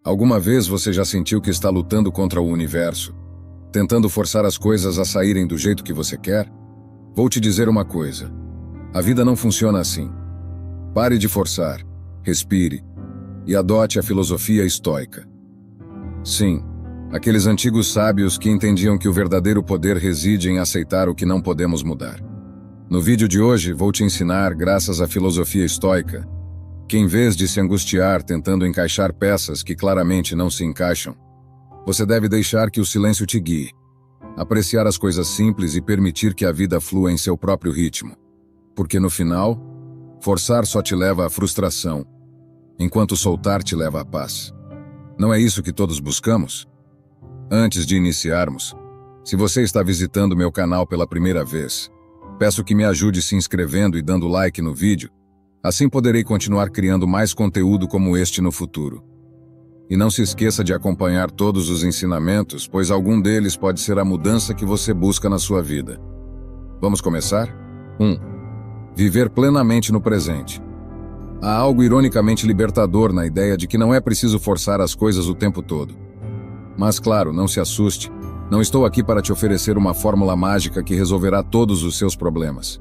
Alguma vez você já sentiu que está lutando contra o universo, tentando forçar as coisas a saírem do jeito que você quer? Vou te dizer uma coisa: a vida não funciona assim. Pare de forçar, respire e adote a filosofia estoica. Sim, aqueles antigos sábios que entendiam que o verdadeiro poder reside em aceitar o que não podemos mudar. No vídeo de hoje vou te ensinar, graças à filosofia estoica, que em vez de se angustiar tentando encaixar peças que claramente não se encaixam, você deve deixar que o silêncio te guie, apreciar as coisas simples e permitir que a vida flua em seu próprio ritmo. Porque no final, forçar só te leva à frustração, enquanto soltar te leva à paz. Não é isso que todos buscamos? Antes de iniciarmos, se você está visitando meu canal pela primeira vez, peço que me ajude se inscrevendo e dando like no vídeo. Assim poderei continuar criando mais conteúdo como este no futuro. E não se esqueça de acompanhar todos os ensinamentos, pois algum deles pode ser a mudança que você busca na sua vida. Vamos começar? 1. Viver plenamente no presente. Há algo ironicamente libertador na ideia de que não é preciso forçar as coisas o tempo todo. Mas claro, não se assuste, não estou aqui para te oferecer uma fórmula mágica que resolverá todos os seus problemas,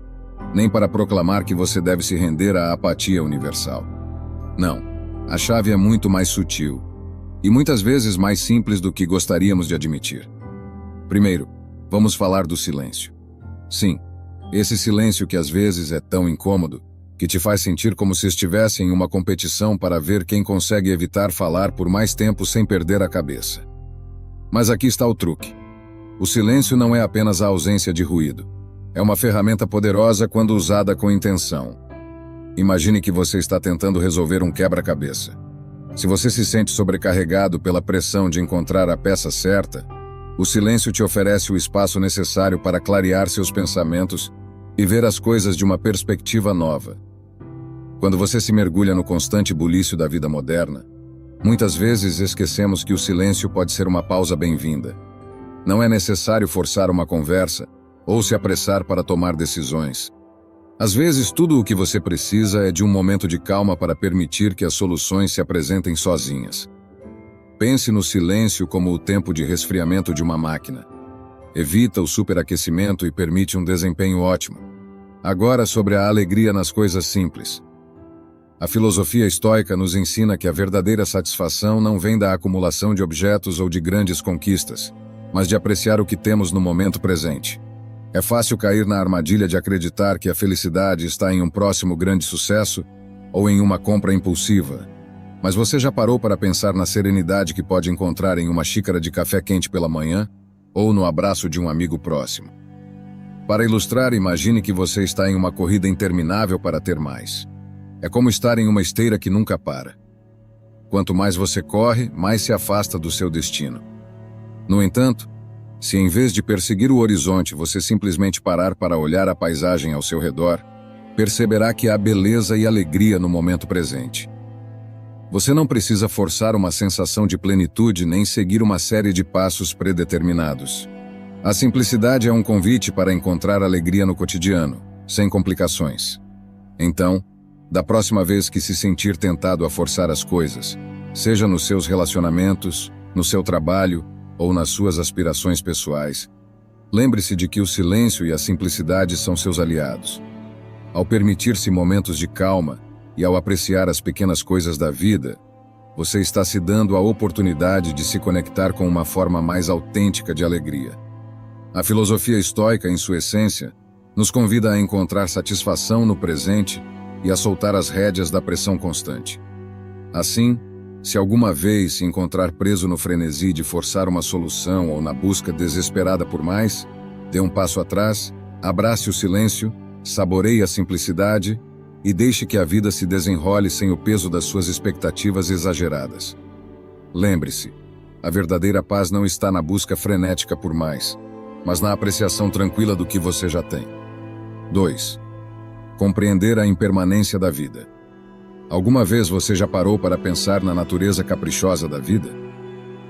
nem para proclamar que você deve se render à apatia universal. Não, a chave é muito mais sutil, e muitas vezes mais simples do que gostaríamos de admitir. Primeiro, vamos falar do silêncio. Sim, esse silêncio que às vezes é tão incômodo, que te faz sentir como se estivesse em uma competição para ver quem consegue evitar falar por mais tempo sem perder a cabeça. Mas aqui está o truque. O silêncio não é apenas a ausência de ruído. É uma ferramenta poderosa quando usada com intenção. Imagine que você está tentando resolver um quebra-cabeça. Se você se sente sobrecarregado pela pressão de encontrar a peça certa, o silêncio te oferece o espaço necessário para clarear seus pensamentos e ver as coisas de uma perspectiva nova. Quando você se mergulha no constante bulício da vida moderna, muitas vezes esquecemos que o silêncio pode ser uma pausa bem-vinda. Não é necessário forçar uma conversa ou se apressar para tomar decisões. Às vezes, tudo o que você precisa é de um momento de calma para permitir que as soluções se apresentem sozinhas. Pense no silêncio como o tempo de resfriamento de uma máquina. Evita o superaquecimento e permite um desempenho ótimo. Agora, sobre a alegria nas coisas simples. A filosofia estoica nos ensina que a verdadeira satisfação não vem da acumulação de objetos ou de grandes conquistas, mas de apreciar o que temos no momento presente. É fácil cair na armadilha de acreditar que a felicidade está em um próximo grande sucesso ou em uma compra impulsiva. Mas você já parou para pensar na serenidade que pode encontrar em uma xícara de café quente pela manhã ou no abraço de um amigo próximo? Para ilustrar, imagine que você está em uma corrida interminável para ter mais. É como estar em uma esteira que nunca para. Quanto mais você corre, mais se afasta do seu destino. No entanto, se em vez de perseguir o horizonte você simplesmente parar para olhar a paisagem ao seu redor, perceberá que há beleza e alegria no momento presente. Você não precisa forçar uma sensação de plenitude nem seguir uma série de passos predeterminados. A simplicidade é um convite para encontrar alegria no cotidiano, sem complicações. Então, da próxima vez que se sentir tentado a forçar as coisas, seja nos seus relacionamentos, no seu trabalho ou nas suas aspirações pessoais, lembre-se de que o silêncio e a simplicidade são seus aliados. Ao permitir-se momentos de calma e ao apreciar as pequenas coisas da vida, você está se dando a oportunidade de se conectar com uma forma mais autêntica de alegria. A filosofia estoica, em sua essência, nos convida a encontrar satisfação no presente e a soltar as rédeas da pressão constante. Assim, se alguma vez se encontrar preso no frenesi de forçar uma solução ou na busca desesperada por mais, dê um passo atrás, abrace o silêncio, saboreie a simplicidade e deixe que a vida se desenrole sem o peso das suas expectativas exageradas. Lembre-se, a verdadeira paz não está na busca frenética por mais, mas na apreciação tranquila do que você já tem. 2. Compreender a impermanência da vida. Alguma vez você já parou para pensar na natureza caprichosa da vida?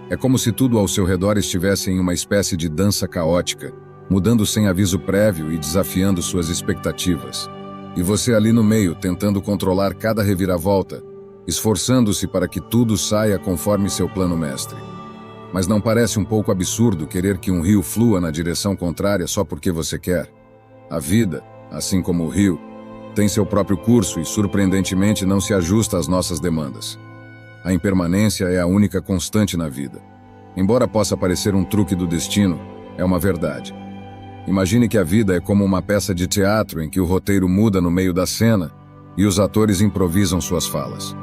É como se tudo ao seu redor estivesse em uma espécie de dança caótica, mudando sem aviso prévio e desafiando suas expectativas. E você ali no meio, tentando controlar cada reviravolta, esforçando-se para que tudo saia conforme seu plano mestre. Mas não parece um pouco absurdo querer que um rio flua na direção contrária só porque você quer? A vida, assim como o rio, tem seu próprio curso e, surpreendentemente, não se ajusta às nossas demandas. A impermanência é a única constante na vida. Embora possa parecer um truque do destino, é uma verdade. Imagine que a vida é como uma peça de teatro em que o roteiro muda no meio da cena e os atores improvisam suas falas.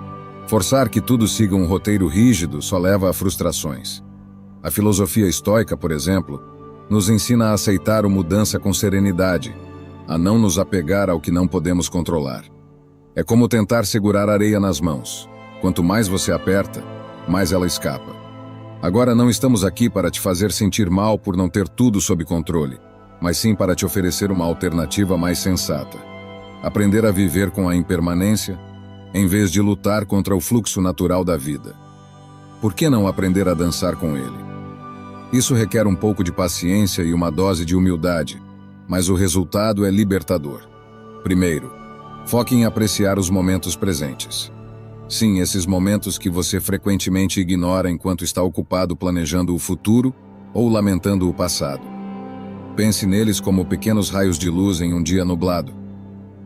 Forçar que tudo siga um roteiro rígido só leva a frustrações. A filosofia estoica, por exemplo, nos ensina a aceitar a mudança com serenidade, a não nos apegar ao que não podemos controlar. É como tentar segurar areia nas mãos. Quanto mais você aperta, mais ela escapa. Agora não estamos aqui para te fazer sentir mal por não ter tudo sob controle, mas sim para te oferecer uma alternativa mais sensata. Aprender a viver com a impermanência, em vez de lutar contra o fluxo natural da vida. Por que não aprender a dançar com ele? Isso requer um pouco de paciência e uma dose de humildade, mas o resultado é libertador. Primeiro, foque em apreciar os momentos presentes. Sim, esses momentos que você frequentemente ignora enquanto está ocupado planejando o futuro ou lamentando o passado. Pense neles como pequenos raios de luz em um dia nublado.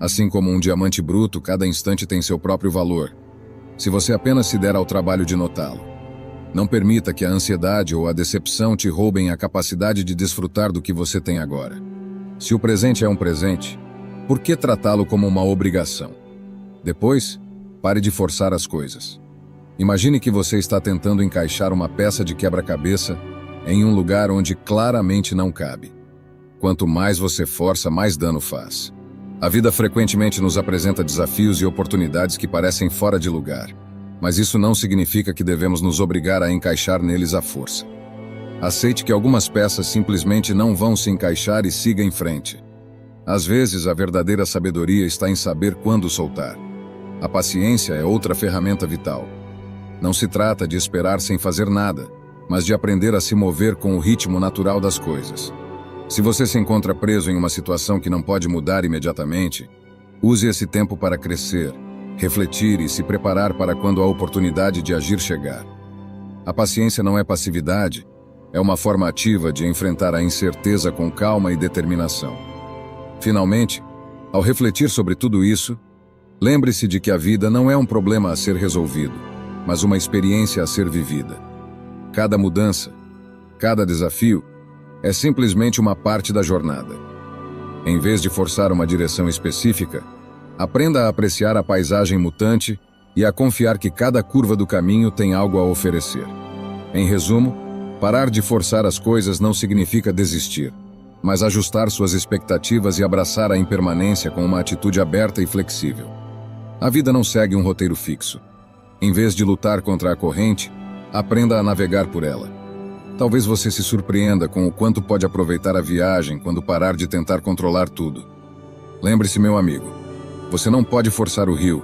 Assim como um diamante bruto, cada instante tem seu próprio valor, se você apenas se der ao trabalho de notá-lo. Não permita que a ansiedade ou a decepção te roubem a capacidade de desfrutar do que você tem agora. Se o presente é um presente, por que tratá-lo como uma obrigação? Depois, pare de forçar as coisas. Imagine que você está tentando encaixar uma peça de quebra-cabeça em um lugar onde claramente não cabe. Quanto mais você força, mais dano faz. A vida frequentemente nos apresenta desafios e oportunidades que parecem fora de lugar, mas isso não significa que devemos nos obrigar a encaixar neles à força. Aceite que algumas peças simplesmente não vão se encaixar e siga em frente. Às vezes, a verdadeira sabedoria está em saber quando soltar. A paciência é outra ferramenta vital. Não se trata de esperar sem fazer nada, mas de aprender a se mover com o ritmo natural das coisas. Se você se encontra preso em uma situação que não pode mudar imediatamente, use esse tempo para crescer, refletir e se preparar para quando a oportunidade de agir chegar. A paciência não é passividade, é uma forma ativa de enfrentar a incerteza com calma e determinação. Finalmente, ao refletir sobre tudo isso, lembre-se de que a vida não é um problema a ser resolvido, mas uma experiência a ser vivida. Cada mudança, cada desafio, é simplesmente uma parte da jornada. Em vez de forçar uma direção específica, aprenda a apreciar a paisagem mutante e a confiar que cada curva do caminho tem algo a oferecer. Em resumo, parar de forçar as coisas não significa desistir, mas ajustar suas expectativas e abraçar a impermanência com uma atitude aberta e flexível. A vida não segue um roteiro fixo. Em vez de lutar contra a corrente, aprenda a navegar por ela. Talvez você se surpreenda com o quanto pode aproveitar a viagem quando parar de tentar controlar tudo. Lembre-se, meu amigo, você não pode forçar o rio,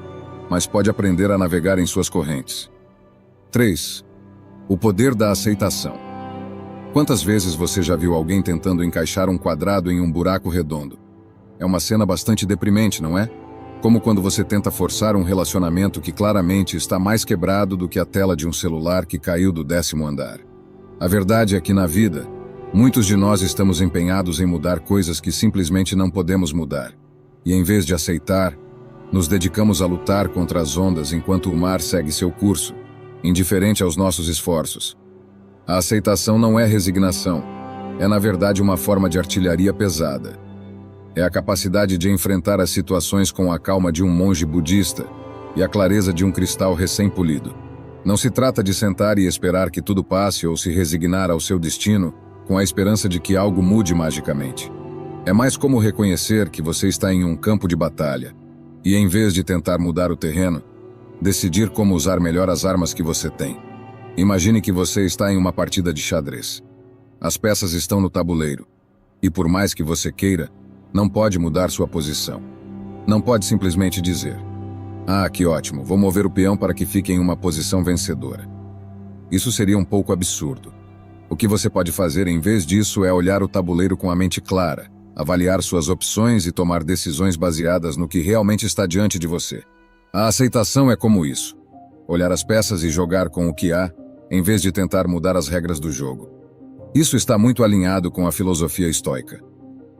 mas pode aprender a navegar em suas correntes. 3. O poder da aceitação. Quantas vezes você já viu alguém tentando encaixar um quadrado em um buraco redondo? É uma cena bastante deprimente, não é? Como quando você tenta forçar um relacionamento que claramente está mais quebrado do que a tela de um celular que caiu do 10º andar. A verdade é que na vida, muitos de nós estamos empenhados em mudar coisas que simplesmente não podemos mudar. E em vez de aceitar, nos dedicamos a lutar contra as ondas enquanto o mar segue seu curso, indiferente aos nossos esforços. A aceitação não é resignação, é na verdade uma forma de artilharia pesada. É a capacidade de enfrentar as situações com a calma de um monge budista e a clareza de um cristal recém-polido. Não se trata de sentar e esperar que tudo passe ou se resignar ao seu destino com a esperança de que algo mude magicamente. É mais como reconhecer que você está em um campo de batalha e, em vez de tentar mudar o terreno, decidir como usar melhor as armas que você tem. Imagine que você está em uma partida de xadrez. As peças estão no tabuleiro e, por mais que você queira, não pode mudar sua posição. Não pode simplesmente dizer: "Ah, que ótimo, vou mover o peão para que fique em uma posição vencedora." Isso seria um pouco absurdo. O que você pode fazer em vez disso é olhar o tabuleiro com a mente clara, avaliar suas opções e tomar decisões baseadas no que realmente está diante de você. A aceitação é como isso. olhar as peças e jogar com o que há, em vez de tentar mudar as regras do jogo. Isso está muito alinhado com a filosofia estoica.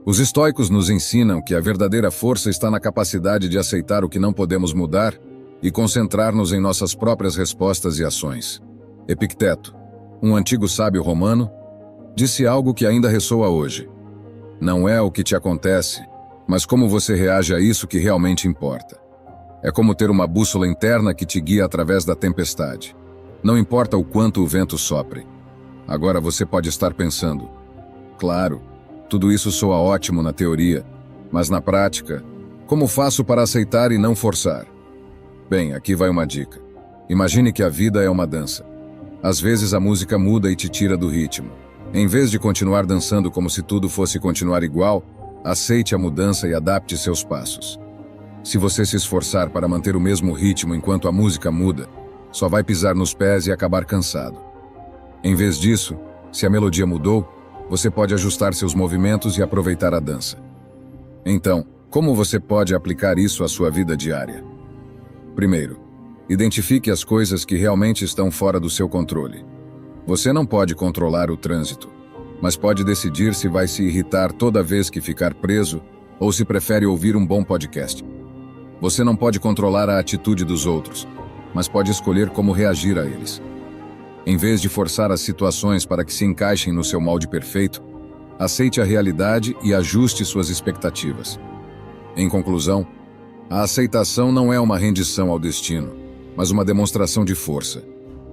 Os estoicos nos ensinam que a verdadeira força está na capacidade de aceitar o que não podemos mudar e concentrar-nos em nossas próprias respostas e ações. Epicteto, um antigo sábio romano, disse algo que ainda ressoa hoje. Não é o que te acontece, mas como você reage a isso que realmente importa. É como ter uma bússola interna que te guia através da tempestade. Não importa o quanto o vento sopre. Agora você pode estar pensando, claro, tudo isso soa ótimo na teoria, mas na prática, como faço para aceitar e não forçar? Bem, aqui vai uma dica. Imagine que a vida é uma dança. Às vezes a música muda e te tira do ritmo. Em vez de continuar dançando como se tudo fosse continuar igual, aceite a mudança e adapte seus passos. Se você se esforçar para manter o mesmo ritmo enquanto a música muda, só vai pisar nos pés e acabar cansado. Em vez disso, se a melodia mudou, você pode ajustar seus movimentos e aproveitar a dança. Então, como você pode aplicar isso à sua vida diária? Primeiro, identifique as coisas que realmente estão fora do seu controle. Você não pode controlar o trânsito, mas pode decidir se vai se irritar toda vez que ficar preso ou se prefere ouvir um bom podcast. Você não pode controlar a atitude dos outros, mas pode escolher como reagir a eles. Em vez de forçar as situações para que se encaixem no seu molde perfeito, aceite a realidade e ajuste suas expectativas. Em conclusão, a aceitação não é uma rendição ao destino, mas uma demonstração de força.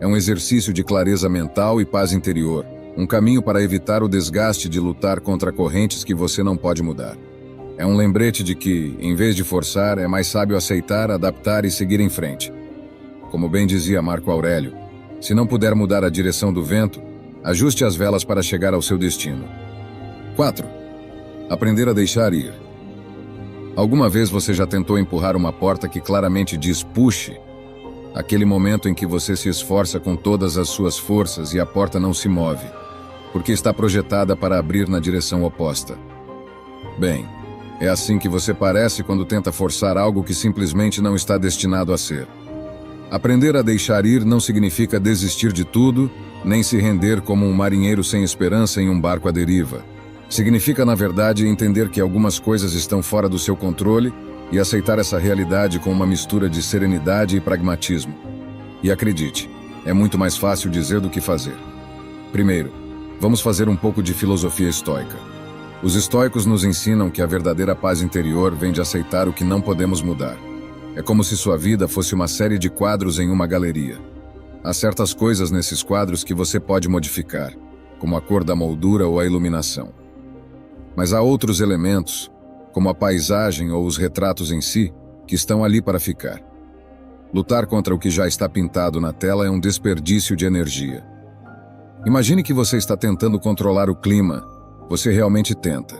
É um exercício de clareza mental e paz interior, um caminho para evitar o desgaste de lutar contra correntes que você não pode mudar. É um lembrete de que, em vez de forçar, é mais sábio aceitar, adaptar e seguir em frente. Como bem dizia Marco Aurélio, se não puder mudar a direção do vento, ajuste as velas para chegar ao seu destino. 4. Aprender a deixar ir. Alguma vez você já tentou empurrar uma porta que claramente diz puxe? Aquele momento em que você se esforça com todas as suas forças e a porta não se move, porque está projetada para abrir na direção oposta. Bem, é assim que você parece quando tenta forçar algo que simplesmente não está destinado a ser. Aprender a deixar ir não significa desistir de tudo, nem se render como um marinheiro sem esperança em um barco à deriva. Significa, na verdade, entender que algumas coisas estão fora do seu controle e aceitar essa realidade com uma mistura de serenidade e pragmatismo. E acredite, é muito mais fácil dizer do que fazer. Primeiro, vamos fazer um pouco de filosofia estoica. Os estoicos nos ensinam que a verdadeira paz interior vem de aceitar o que não podemos mudar. É como se sua vida fosse uma série de quadros em uma galeria. Há certas coisas nesses quadros que você pode modificar, como a cor da moldura ou a iluminação. Mas há outros elementos, como a paisagem ou os retratos em si, que estão ali para ficar. Lutar contra o que já está pintado na tela é um desperdício de energia. Imagine que você está tentando controlar o clima. Você realmente tenta.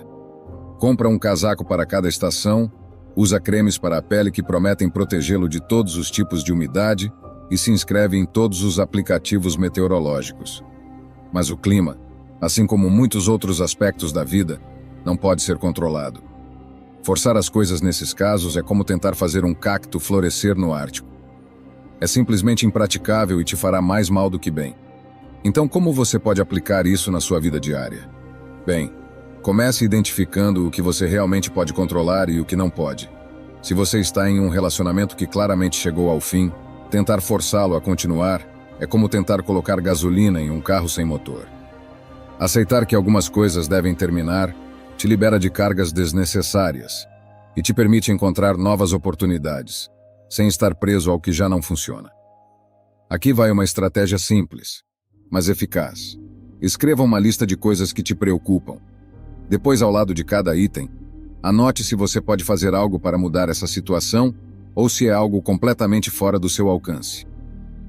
Compra um casaco para cada estação, usa cremes para a pele que prometem protegê-lo de todos os tipos de umidade e se inscreve em todos os aplicativos meteorológicos. Mas o clima, assim como muitos outros aspectos da vida, não pode ser controlado. Forçar as coisas nesses casos é como tentar fazer um cacto florescer no Ártico. É simplesmente impraticável e te fará mais mal do que bem. Então, como você pode aplicar isso na sua vida diária? Bem, comece identificando o que você realmente pode controlar e o que não pode. Se você está em um relacionamento que claramente chegou ao fim, tentar forçá-lo a continuar é como tentar colocar gasolina em um carro sem motor. Aceitar que algumas coisas devem terminar te libera de cargas desnecessárias e te permite encontrar novas oportunidades, sem estar preso ao que já não funciona. Aqui vai uma estratégia simples, mas eficaz. Escreva uma lista de coisas que te preocupam. Depois, ao lado de cada item, anote se você pode fazer algo para mudar essa situação ou se é algo completamente fora do seu alcance.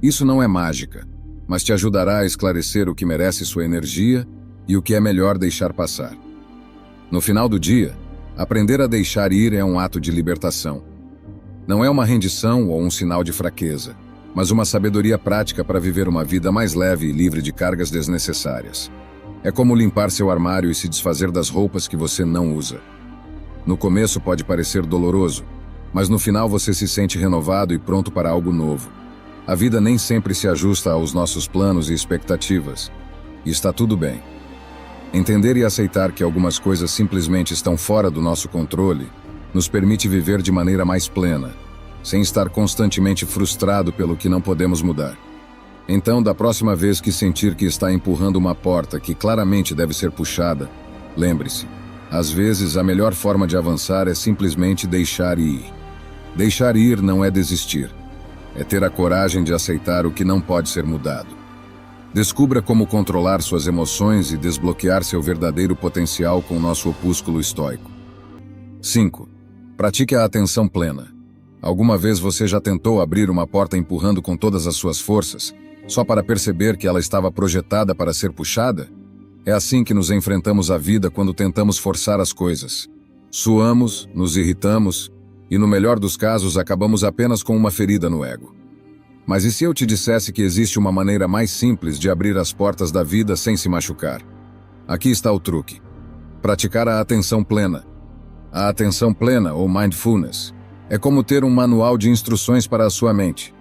Isso não é mágica, mas te ajudará a esclarecer o que merece sua energia e o que é melhor deixar passar. No final do dia, aprender a deixar ir é um ato de libertação. Não é uma rendição ou um sinal de fraqueza, mas uma sabedoria prática para viver uma vida mais leve e livre de cargas desnecessárias. É como limpar seu armário e se desfazer das roupas que você não usa. No começo pode parecer doloroso, mas no final você se sente renovado e pronto para algo novo. A vida nem sempre se ajusta aos nossos planos e expectativas, e está tudo bem. Entender e aceitar que algumas coisas simplesmente estão fora do nosso controle nos permite viver de maneira mais plena, sem estar constantemente frustrado pelo que não podemos mudar. Então, da próxima vez que sentir que está empurrando uma porta que claramente deve ser puxada, lembre-se, às vezes a melhor forma de avançar é simplesmente deixar ir. Deixar ir não é desistir, é ter a coragem de aceitar o que não pode ser mudado. Descubra como controlar suas emoções e desbloquear seu verdadeiro potencial com o nosso opúsculo estoico. 5. Pratique a atenção plena. Alguma vez você já tentou abrir uma porta empurrando com todas as suas forças, só para perceber que ela estava projetada para ser puxada? É assim que nos enfrentamos à vida quando tentamos forçar as coisas. Suamos, nos irritamos e, no melhor dos casos, acabamos apenas com uma ferida no ego. Mas e se eu te dissesse que existe uma maneira mais simples de abrir as portas da vida sem se machucar? Aqui está o truque. Praticar a atenção plena. A atenção plena, ou mindfulness, é como ter um manual de instruções para a sua mente.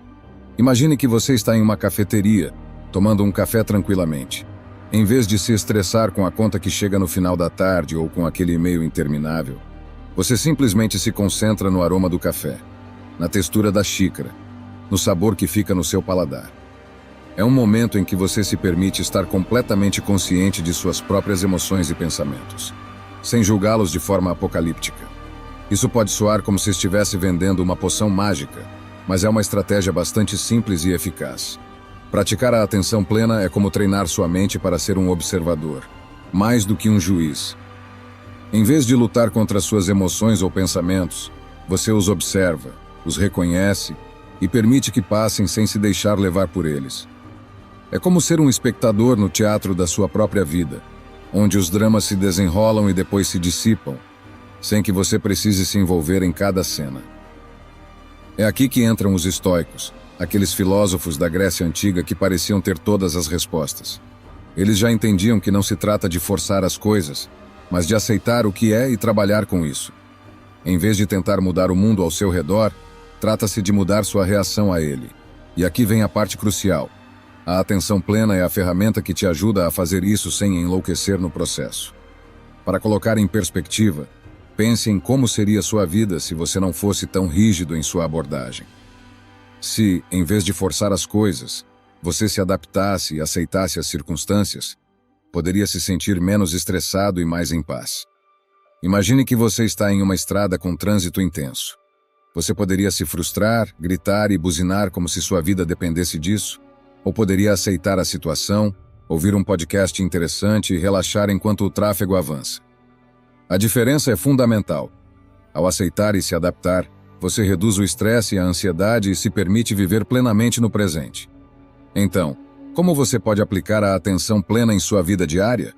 Imagine que você está em uma cafeteria, tomando um café tranquilamente. Em vez de se estressar com a conta que chega no final da tarde ou com aquele e-mail interminável, você simplesmente se concentra no aroma do café, na textura da xícara, no sabor que fica no seu paladar. É um momento em que você se permite estar completamente consciente de suas próprias emoções e pensamentos, sem julgá-los de forma apocalíptica. Isso pode soar como se estivesse vendendo uma poção mágica, mas é uma estratégia bastante simples e eficaz. Praticar a atenção plena é como treinar sua mente para ser um observador, mais do que um juiz. Em vez de lutar contra suas emoções ou pensamentos, você os observa, os reconhece e permite que passem sem se deixar levar por eles. É como ser um espectador no teatro da sua própria vida, onde os dramas se desenrolam e depois se dissipam, sem que você precise se envolver em cada cena. É aqui que entram os estoicos, aqueles filósofos da Grécia Antiga que pareciam ter todas as respostas. Eles já entendiam que não se trata de forçar as coisas, mas de aceitar o que é e trabalhar com isso. Em vez de tentar mudar o mundo ao seu redor, trata-se de mudar sua reação a ele. E aqui vem a parte crucial. A atenção plena é a ferramenta que te ajuda a fazer isso sem enlouquecer no processo. Para colocar em perspectiva, pense em como seria sua vida se você não fosse tão rígido em sua abordagem. Se, em vez de forçar as coisas, você se adaptasse e aceitasse as circunstâncias, poderia se sentir menos estressado e mais em paz. Imagine que você está em uma estrada com trânsito intenso. Você poderia se frustrar, gritar e buzinar como se sua vida dependesse disso, ou poderia aceitar a situação, ouvir um podcast interessante e relaxar enquanto o tráfego avança. A diferença é fundamental. Ao aceitar e se adaptar, você reduz o estresse e a ansiedade e se permite viver plenamente no presente. Então, como você pode aplicar a atenção plena em sua vida diária?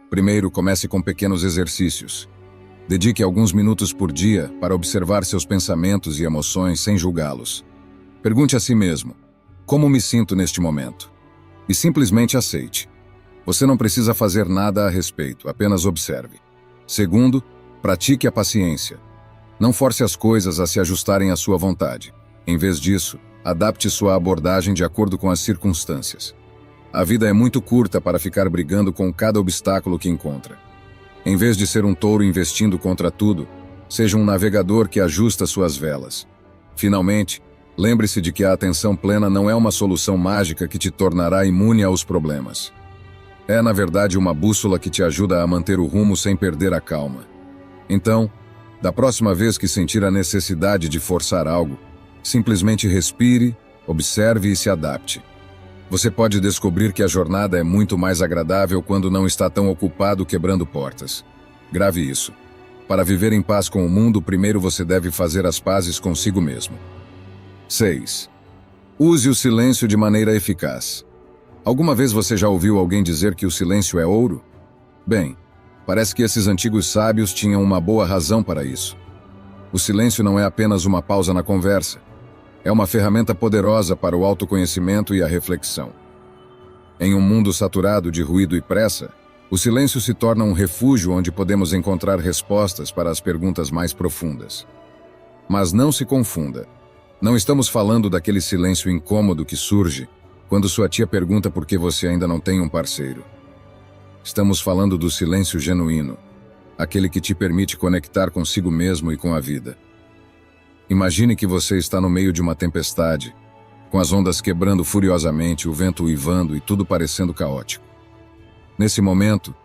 Primeiro, comece com pequenos exercícios. Dedique alguns minutos por dia para observar seus pensamentos e emoções sem julgá-los. Pergunte a si mesmo: como me sinto neste momento? E simplesmente aceite. Você não precisa fazer nada a respeito, apenas observe. Segundo, pratique a paciência. Não force as coisas a se ajustarem à sua vontade. Em vez disso, adapte sua abordagem de acordo com as circunstâncias. A vida é muito curta para ficar brigando com cada obstáculo que encontra. Em vez de ser um touro investindo contra tudo, seja um navegador que ajusta suas velas. Finalmente, lembre-se de que a atenção plena não é uma solução mágica que te tornará imune aos problemas. É, na verdade, uma bússola que te ajuda a manter o rumo sem perder a calma. Então, da próxima vez que sentir a necessidade de forçar algo, simplesmente respire, observe e se adapte. Você pode descobrir que a jornada é muito mais agradável quando não está tão ocupado quebrando portas. Grave isso. Para viver em paz com o mundo, primeiro você deve fazer as pazes consigo mesmo. 6. Use o silêncio de maneira eficaz. Alguma vez você já ouviu alguém dizer que o silêncio é ouro? Bem, parece que esses antigos sábios tinham uma boa razão para isso. O silêncio não é apenas uma pausa na conversa. É uma ferramenta poderosa para o autoconhecimento e a reflexão. Em um mundo saturado de ruído e pressa, o silêncio se torna um refúgio onde podemos encontrar respostas para as perguntas mais profundas. Mas não se confunda. Não estamos falando daquele silêncio incômodo que surge quando sua tia pergunta por que você ainda não tem um parceiro. Estamos falando do silêncio genuíno, aquele que te permite conectar consigo mesmo e com a vida. Imagine que você está no meio de uma tempestade, com as ondas quebrando furiosamente, o vento uivando e tudo parecendo caótico. Nesse momento,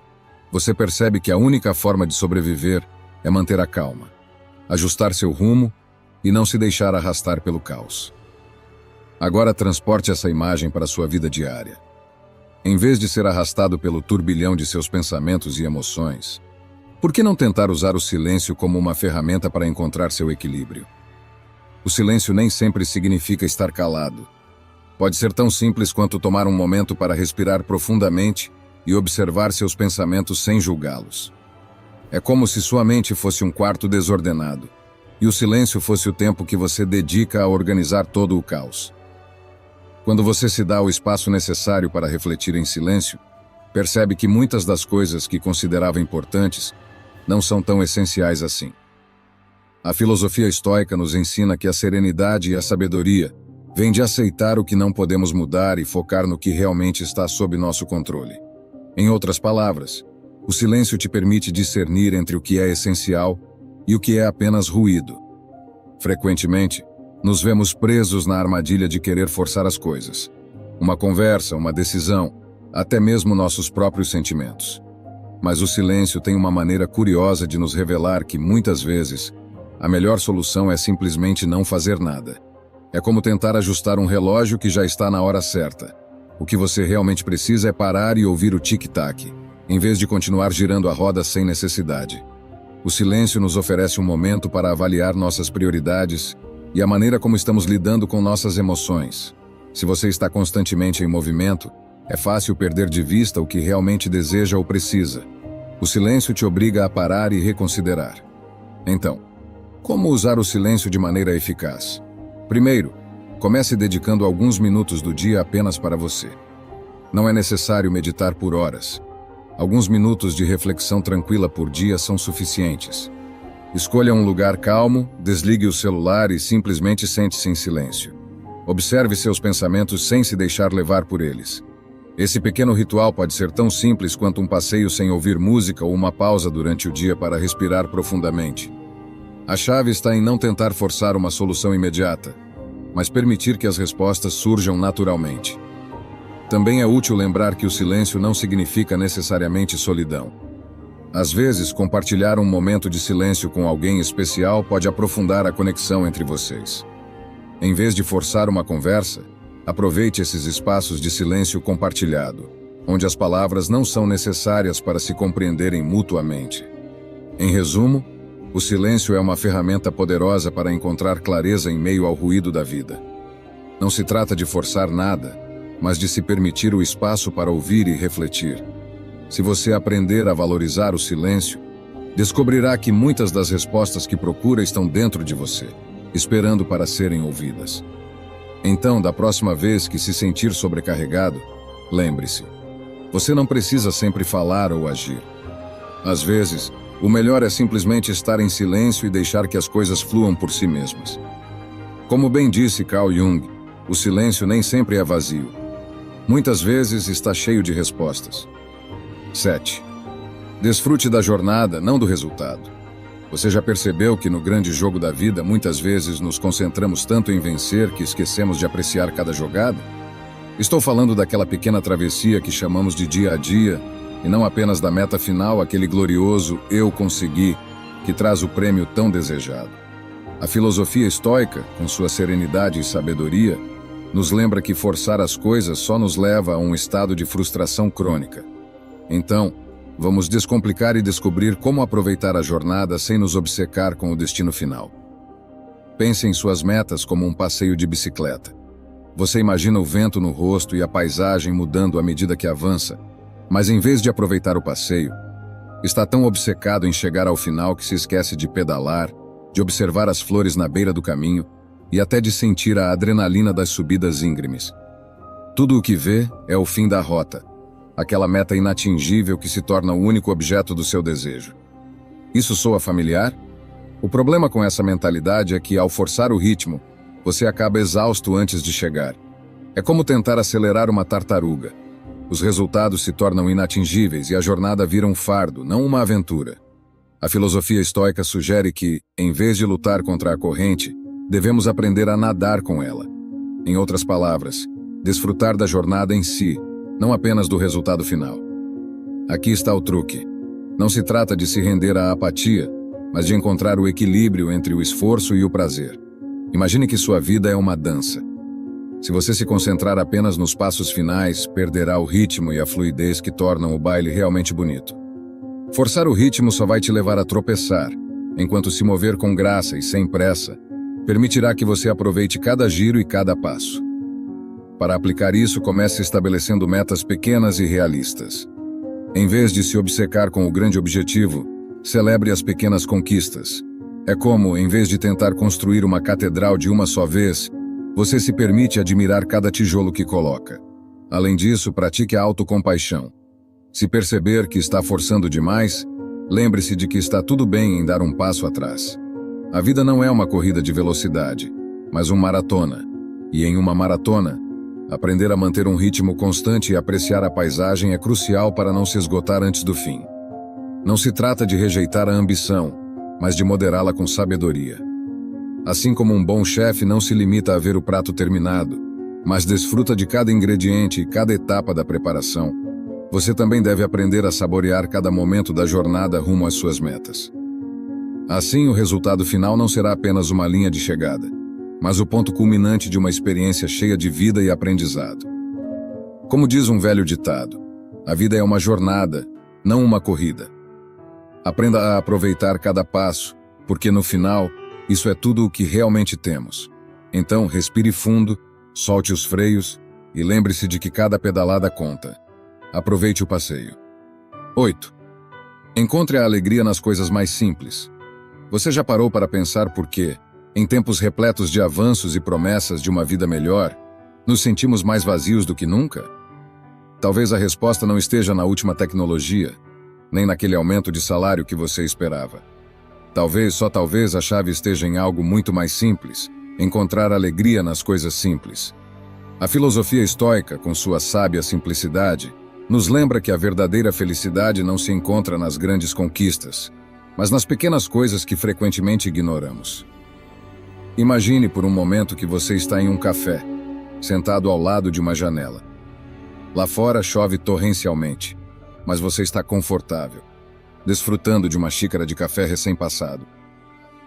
você percebe que a única forma de sobreviver é manter a calma, ajustar seu rumo e não se deixar arrastar pelo caos. Agora transporte essa imagem para a sua vida diária. Em vez de ser arrastado pelo turbilhão de seus pensamentos e emoções, por que não tentar usar o silêncio como uma ferramenta para encontrar seu equilíbrio? O silêncio nem sempre significa estar calado. Pode ser tão simples quanto tomar um momento para respirar profundamente e observar seus pensamentos sem julgá-los. É como se sua mente fosse um quarto desordenado, e o silêncio fosse o tempo que você dedica a organizar todo o caos. Quando você se dá o espaço necessário para refletir em silêncio, percebe que muitas das coisas que considerava importantes não são tão essenciais assim. A filosofia estoica nos ensina que a serenidade e a sabedoria vêm de aceitar o que não podemos mudar e focar no que realmente está sob nosso controle. Em outras palavras, o silêncio te permite discernir entre o que é essencial e o que é apenas ruído. Frequentemente, nos vemos presos na armadilha de querer forçar as coisas. Uma conversa, uma decisão, até mesmo nossos próprios sentimentos. Mas o silêncio tem uma maneira curiosa de nos revelar que, muitas vezes, a melhor solução é simplesmente não fazer nada. É como tentar ajustar um relógio que já está na hora certa. O que você realmente precisa é parar e ouvir o tic-tac, em vez de continuar girando a roda sem necessidade. O silêncio nos oferece um momento para avaliar nossas prioridades e a maneira como estamos lidando com nossas emoções. Se você está constantemente em movimento, é fácil perder de vista o que realmente deseja ou precisa. O silêncio te obriga a parar e reconsiderar. Então, como usar o silêncio de maneira eficaz? Primeiro, comece dedicando alguns minutos do dia apenas para você. Não é necessário meditar por horas. Alguns minutos de reflexão tranquila por dia são suficientes. Escolha um lugar calmo, desligue o celular e simplesmente sente-se em silêncio. Observe seus pensamentos sem se deixar levar por eles. Esse pequeno ritual pode ser tão simples quanto um passeio sem ouvir música ou uma pausa durante o dia para respirar profundamente. A chave está em não tentar forçar uma solução imediata, mas permitir que as respostas surjam naturalmente. Também é útil lembrar que o silêncio não significa necessariamente solidão. Às vezes, compartilhar um momento de silêncio com alguém especial pode aprofundar a conexão entre vocês. Em vez de forçar uma conversa, aproveite esses espaços de silêncio compartilhado, onde as palavras não são necessárias para se compreenderem mutuamente. Em resumo, o silêncio é uma ferramenta poderosa para encontrar clareza em meio ao ruído da vida. Não se trata de forçar nada, mas de se permitir o espaço para ouvir e refletir. Se você aprender a valorizar o silêncio, descobrirá que muitas das respostas que procura estão dentro de você, esperando para serem ouvidas. Então, da próxima vez que se sentir sobrecarregado, lembre-se, você não precisa sempre falar ou agir. Às vezes, o melhor é simplesmente estar em silêncio e deixar que as coisas fluam por si mesmas. Como bem disse Carl Jung, o silêncio nem sempre é vazio. Muitas vezes está cheio de respostas. 7. Desfrute da jornada, não do resultado. Você já percebeu que no grande jogo da vida muitas vezes nos concentramos tanto em vencer que esquecemos de apreciar cada jogada? Estou falando daquela pequena travessia que chamamos de dia a dia e não apenas da meta final, aquele glorioso "eu consegui", que traz o prêmio tão desejado. A filosofia estoica, com sua serenidade e sabedoria, nos lembra que forçar as coisas só nos leva a um estado de frustração crônica. Então, vamos descomplicar e descobrir como aproveitar a jornada sem nos obcecar com o destino final. Pense em suas metas como um passeio de bicicleta. Você imagina o vento no rosto e a paisagem mudando à medida que avança, mas em vez de aproveitar o passeio, está tão obcecado em chegar ao final que se esquece de pedalar, de observar as flores na beira do caminho e até de sentir a adrenalina das subidas íngremes. Tudo o que vê é o fim da rota, aquela meta inatingível que se torna o único objeto do seu desejo. Isso soa familiar? O problema com essa mentalidade é que, ao forçar o ritmo, você acaba exausto antes de chegar. É como tentar acelerar uma tartaruga. Os resultados se tornam inatingíveis e a jornada vira um fardo, não uma aventura. A filosofia estoica sugere que, em vez de lutar contra a corrente, devemos aprender a nadar com ela. Em outras palavras, desfrutar da jornada em si, não apenas do resultado final. Aqui está o truque. Não se trata de se render à apatia, mas de encontrar o equilíbrio entre o esforço e o prazer. Imagine que sua vida é uma dança. Se você se concentrar apenas nos passos finais, perderá o ritmo e a fluidez que tornam o baile realmente bonito. Forçar o ritmo só vai te levar a tropeçar, enquanto se mover com graça e sem pressa, permitirá que você aproveite cada giro e cada passo. Para aplicar isso, comece estabelecendo metas pequenas e realistas. Em vez de se obcecar com o grande objetivo, celebre as pequenas conquistas. É como, em vez de tentar construir uma catedral de uma só vez, você se permite admirar cada tijolo que coloca. Além disso, pratique a autocompaixão. Se perceber que está forçando demais, lembre-se de que está tudo bem em dar um passo atrás. A vida não é uma corrida de velocidade, mas uma maratona. E em uma maratona, aprender a manter um ritmo constante e apreciar a paisagem é crucial para não se esgotar antes do fim. Não se trata de rejeitar a ambição, mas de moderá-la com sabedoria. Assim como um bom chefe não se limita a ver o prato terminado, mas desfruta de cada ingrediente e cada etapa da preparação, você também deve aprender a saborear cada momento da jornada rumo às suas metas. Assim, o resultado final não será apenas uma linha de chegada, mas o ponto culminante de uma experiência cheia de vida e aprendizado. Como diz um velho ditado, a vida é uma jornada, não uma corrida. Aprenda a aproveitar cada passo, porque no final, isso é tudo o que realmente temos. Então, respire fundo, solte os freios e lembre-se de que cada pedalada conta. Aproveite o passeio. 8. Encontre a alegria nas coisas mais simples. Você já parou para pensar por que, em tempos repletos de avanços e promessas de uma vida melhor, nos sentimos mais vazios do que nunca? Talvez a resposta não esteja na última tecnologia, nem naquele aumento de salário que você esperava. Talvez, só talvez, a chave esteja em algo muito mais simples, encontrar alegria nas coisas simples. A filosofia estoica, com sua sábia simplicidade, nos lembra que a verdadeira felicidade não se encontra nas grandes conquistas, mas nas pequenas coisas que frequentemente ignoramos. Imagine por um momento que você está em um café, sentado ao lado de uma janela. Lá fora chove torrencialmente, mas você está confortável, desfrutando de uma xícara de café recém-passado.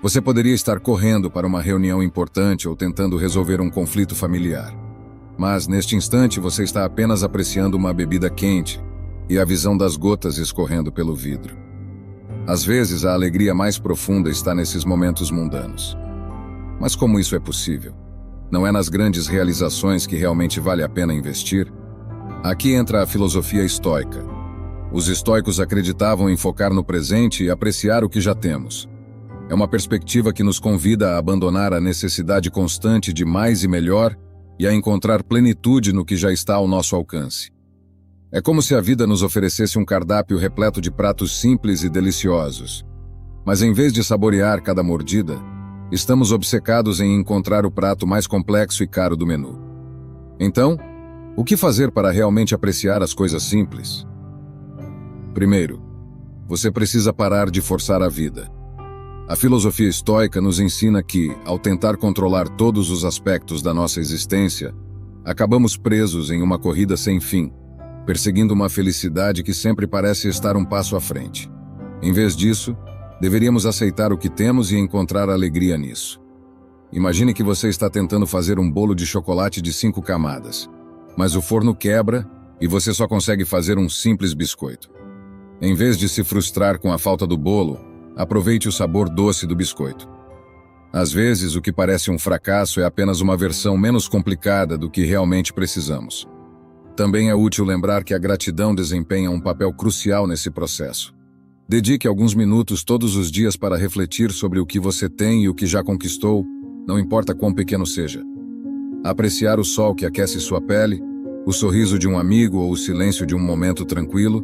Você poderia estar correndo para uma reunião importante ou tentando resolver um conflito familiar. Mas, neste instante, você está apenas apreciando uma bebida quente e a visão das gotas escorrendo pelo vidro. Às vezes, a alegria mais profunda está nesses momentos mundanos. Mas como isso é possível? Não é nas grandes realizações que realmente vale a pena investir? Aqui entra a filosofia estoica. Os estoicos acreditavam em focar no presente e apreciar o que já temos. É uma perspectiva que nos convida a abandonar a necessidade constante de mais e melhor e a encontrar plenitude no que já está ao nosso alcance. É como se a vida nos oferecesse um cardápio repleto de pratos simples e deliciosos. Mas em vez de saborear cada mordida, estamos obcecados em encontrar o prato mais complexo e caro do menu. Então, o que fazer para realmente apreciar as coisas simples? Primeiro, você precisa parar de forçar a vida. A filosofia estoica nos ensina que, ao tentar controlar todos os aspectos da nossa existência, acabamos presos em uma corrida sem fim, perseguindo uma felicidade que sempre parece estar um passo à frente. Em vez disso, deveríamos aceitar o que temos e encontrar alegria nisso. Imagine que você está tentando fazer um bolo de chocolate de 5 camadas, mas o forno quebra e você só consegue fazer um simples biscoito. Em vez de se frustrar com a falta do bolo, aproveite o sabor doce do biscoito. Às vezes, o que parece um fracasso é apenas uma versão menos complicada do que realmente precisamos. Também é útil lembrar que a gratidão desempenha um papel crucial nesse processo. Dedique alguns minutos todos os dias para refletir sobre o que você tem e o que já conquistou, não importa quão pequeno seja. Apreciar o sol que aquece sua pele, o sorriso de um amigo ou o silêncio de um momento tranquilo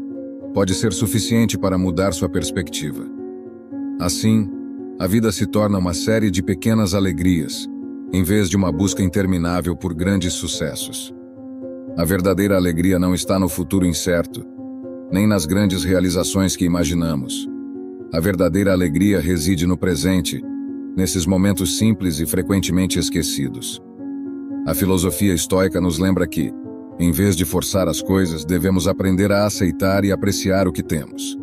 pode ser suficiente para mudar sua perspectiva. Assim, a vida se torna uma série de pequenas alegrias, em vez de uma busca interminável por grandes sucessos. A verdadeira alegria não está no futuro incerto, nem nas grandes realizações que imaginamos. A verdadeira alegria reside no presente, nesses momentos simples e frequentemente esquecidos. A filosofia estoica nos lembra que, em vez de forçar as coisas, devemos aprender a aceitar e apreciar o que temos.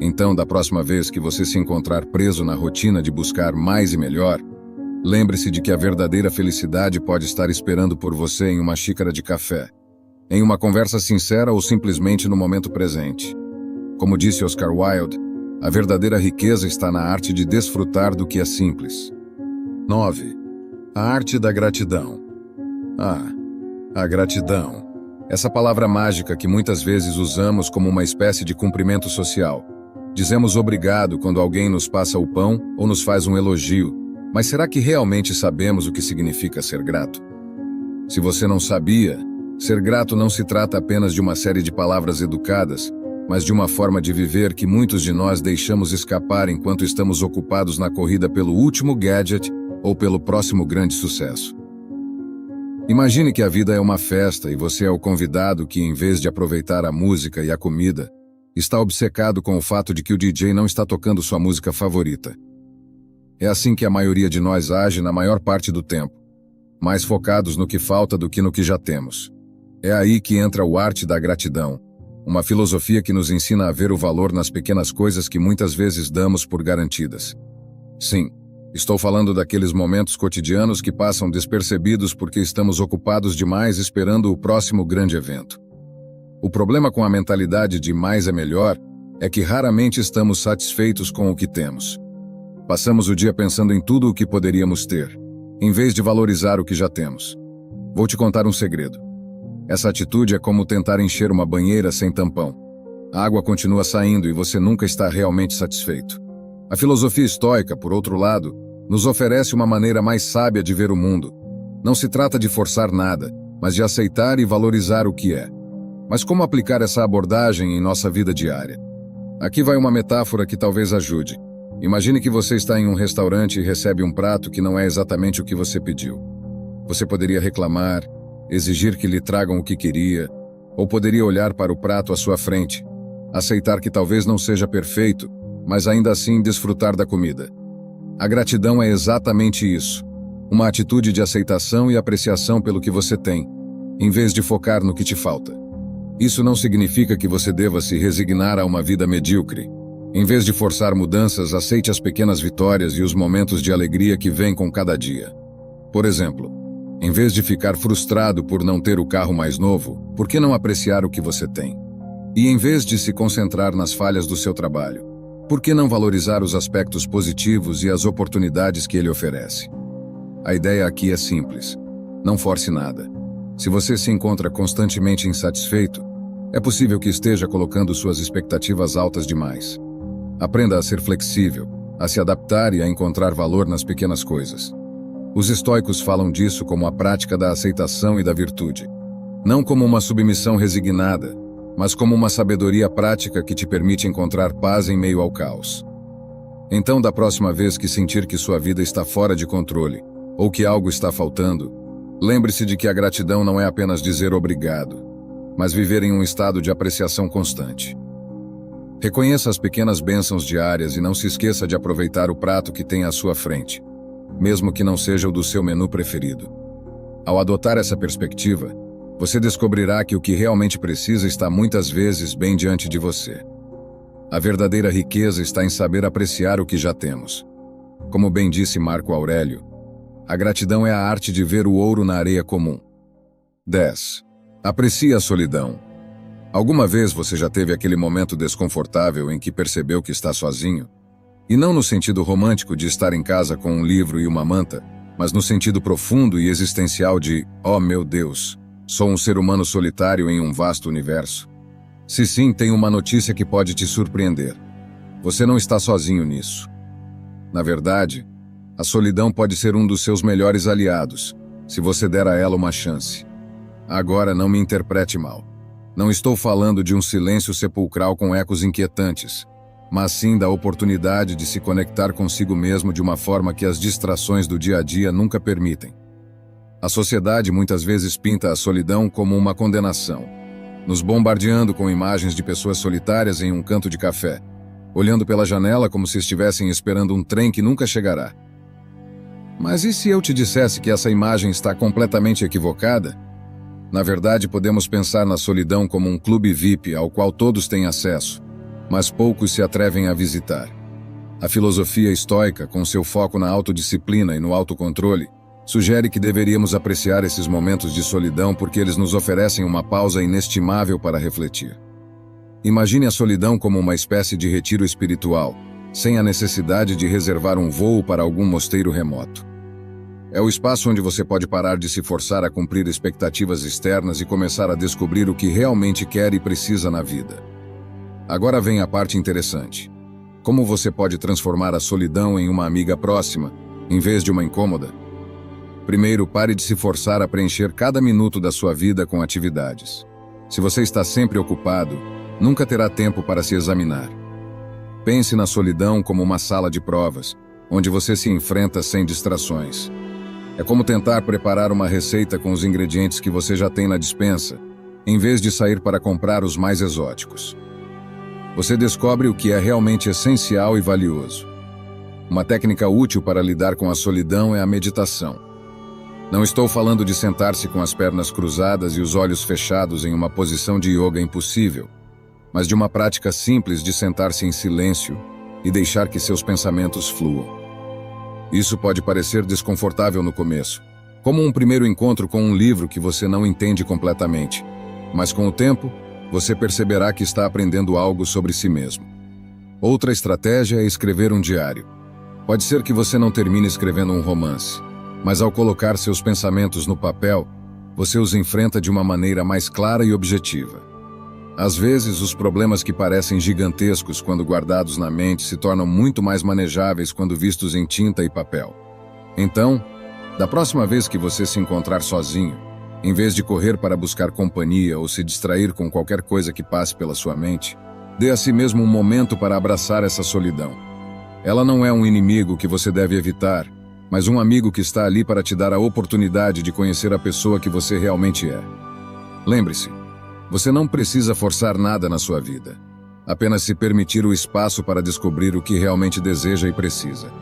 Então, da próxima vez que você se encontrar preso na rotina de buscar mais e melhor, lembre-se de que a verdadeira felicidade pode estar esperando por você em uma xícara de café, em uma conversa sincera ou simplesmente no momento presente. Como disse Oscar Wilde, a verdadeira riqueza está na arte de desfrutar do que é simples. 9. A arte da gratidão. A gratidão. Essa palavra mágica que muitas vezes usamos como uma espécie de cumprimento social. Dizemos obrigado quando alguém nos passa o pão ou nos faz um elogio, mas será que realmente sabemos o que significa ser grato? Se você não sabia, ser grato não se trata apenas de uma série de palavras educadas, mas de uma forma de viver que muitos de nós deixamos escapar enquanto estamos ocupados na corrida pelo último gadget ou pelo próximo grande sucesso. Imagine que a vida é uma festa e você é o convidado que, em vez de aproveitar a música e a comida, está obcecado com o fato de que o DJ não está tocando sua música favorita. É assim que a maioria de nós age na maior parte do tempo, mais focados no que falta do que no que já temos. É aí que entra o arte da gratidão, uma filosofia que nos ensina a ver o valor nas pequenas coisas que muitas vezes damos por garantidas. Sim, estou falando daqueles momentos cotidianos que passam despercebidos porque estamos ocupados demais esperando o próximo grande evento. O problema com a mentalidade de mais é melhor é que raramente estamos satisfeitos com o que temos. Passamos o dia pensando em tudo o que poderíamos ter, em vez de valorizar o que já temos. Vou te contar um segredo. Essa atitude é como tentar encher uma banheira sem tampão. A água continua saindo e você nunca está realmente satisfeito. A filosofia estoica, por outro lado, nos oferece uma maneira mais sábia de ver o mundo. Não se trata de forçar nada, mas de aceitar e valorizar o que é. Mas como aplicar essa abordagem em nossa vida diária? Aqui vai uma metáfora que talvez ajude. Imagine que você está em um restaurante e recebe um prato que não é exatamente o que você pediu. Você poderia reclamar, exigir que lhe tragam o que queria, ou poderia olhar para o prato à sua frente, aceitar que talvez não seja perfeito, mas ainda assim desfrutar da comida. A gratidão é exatamente isso, uma atitude de aceitação e apreciação pelo que você tem, em vez de focar no que te falta. Isso não significa que você deva se resignar a uma vida medíocre. Em vez de forçar mudanças, aceite as pequenas vitórias e os momentos de alegria que vêm com cada dia. Por exemplo, em vez de ficar frustrado por não ter o carro mais novo, por que não apreciar o que você tem? E em vez de se concentrar nas falhas do seu trabalho, por que não valorizar os aspectos positivos e as oportunidades que ele oferece? A ideia aqui é simples. Não force nada. Se você se encontra constantemente insatisfeito, é possível que esteja colocando suas expectativas altas demais. Aprenda a ser flexível, a se adaptar e a encontrar valor nas pequenas coisas. Os estoicos falam disso como a prática da aceitação e da virtude. Não como uma submissão resignada, mas como uma sabedoria prática que te permite encontrar paz em meio ao caos. Então, da próxima vez que sentir que sua vida está fora de controle, ou que algo está faltando, lembre-se de que a gratidão não é apenas dizer obrigado, mas viver em um estado de apreciação constante. Reconheça as pequenas bênçãos diárias e não se esqueça de aproveitar o prato que tem à sua frente, mesmo que não seja o do seu menu preferido. Ao adotar essa perspectiva, você descobrirá que o que realmente precisa está muitas vezes bem diante de você. A verdadeira riqueza está em saber apreciar o que já temos. Como bem disse Marco Aurélio, a gratidão é a arte de ver o ouro na areia comum. 10. Aprecie a solidão. Alguma vez você já teve aquele momento desconfortável em que percebeu que está sozinho? E não no sentido romântico de estar em casa com um livro e uma manta, mas no sentido profundo e existencial de, oh meu Deus, sou um ser humano solitário em um vasto universo. Se sim, tenho uma notícia que pode te surpreender. Você não está sozinho nisso. Na verdade, a solidão pode ser um dos seus melhores aliados, se você der a ela uma chance. Agora não me interprete mal. Não estou falando de um silêncio sepulcral com ecos inquietantes, mas sim da oportunidade de se conectar consigo mesmo de uma forma que as distrações do dia a dia nunca permitem. A sociedade muitas vezes pinta a solidão como uma condenação, nos bombardeando com imagens de pessoas solitárias em um canto de café, olhando pela janela como se estivessem esperando um trem que nunca chegará. Mas e se eu te dissesse que essa imagem está completamente equivocada? Na verdade, podemos pensar na solidão como um clube VIP ao qual todos têm acesso, mas poucos se atrevem a visitar. A filosofia estoica, com seu foco na autodisciplina e no autocontrole, sugere que deveríamos apreciar esses momentos de solidão porque eles nos oferecem uma pausa inestimável para refletir. Imagine a solidão como uma espécie de retiro espiritual, sem a necessidade de reservar um voo para algum mosteiro remoto. É o espaço onde você pode parar de se forçar a cumprir expectativas externas e começar a descobrir o que realmente quer e precisa na vida. Agora vem a parte interessante. Como você pode transformar a solidão em uma amiga próxima, em vez de uma incômoda? Primeiro, pare de se forçar a preencher cada minuto da sua vida com atividades. Se você está sempre ocupado, nunca terá tempo para se examinar. Pense na solidão como uma sala de provas, onde você se enfrenta sem distrações. É como tentar preparar uma receita com os ingredientes que você já tem na despensa, em vez de sair para comprar os mais exóticos. Você descobre o que é realmente essencial e valioso. Uma técnica útil para lidar com a solidão é a meditação. Não estou falando de sentar-se com as pernas cruzadas e os olhos fechados em uma posição de yoga impossível, mas de uma prática simples de sentar-se em silêncio e deixar que seus pensamentos fluam. Isso pode parecer desconfortável no começo, como um primeiro encontro com um livro que você não entende completamente, mas com o tempo, você perceberá que está aprendendo algo sobre si mesmo. Outra estratégia é escrever um diário. Pode ser que você não termine escrevendo um romance, mas ao colocar seus pensamentos no papel, você os enfrenta de uma maneira mais clara e objetiva. Às vezes, os problemas que parecem gigantescos quando guardados na mente se tornam muito mais manejáveis quando vistos em tinta e papel. Então, da próxima vez que você se encontrar sozinho, em vez de correr para buscar companhia ou se distrair com qualquer coisa que passe pela sua mente, dê a si mesmo um momento para abraçar essa solidão. Ela não é um inimigo que você deve evitar, mas um amigo que está ali para te dar a oportunidade de conhecer a pessoa que você realmente é. Lembre-se, você não precisa forçar nada na sua vida. Apenas se permitir o espaço para descobrir o que realmente deseja e precisa.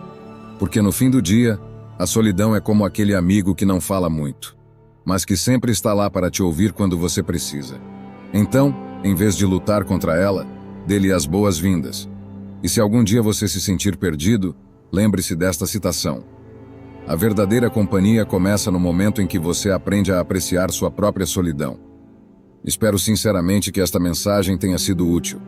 Porque no fim do dia, a solidão é como aquele amigo que não fala muito, mas que sempre está lá para te ouvir quando você precisa. Então, em vez de lutar contra ela, dê-lhe as boas-vindas. E se algum dia você se sentir perdido, lembre-se desta citação. A verdadeira companhia começa no momento em que você aprende a apreciar sua própria solidão. Espero sinceramente que esta mensagem tenha sido útil.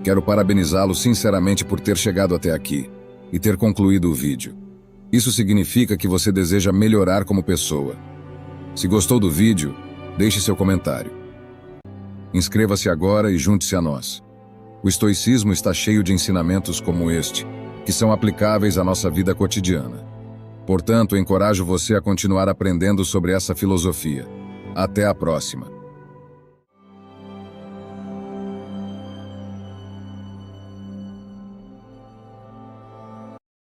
Quero parabenizá-lo sinceramente por ter chegado até aqui e ter concluído o vídeo. Isso significa que você deseja melhorar como pessoa. Se gostou do vídeo, deixe seu comentário. Inscreva-se agora e junte-se a nós. O estoicismo está cheio de ensinamentos como este, que são aplicáveis à nossa vida cotidiana. Portanto, encorajo você a continuar aprendendo sobre essa filosofia. Até a próxima.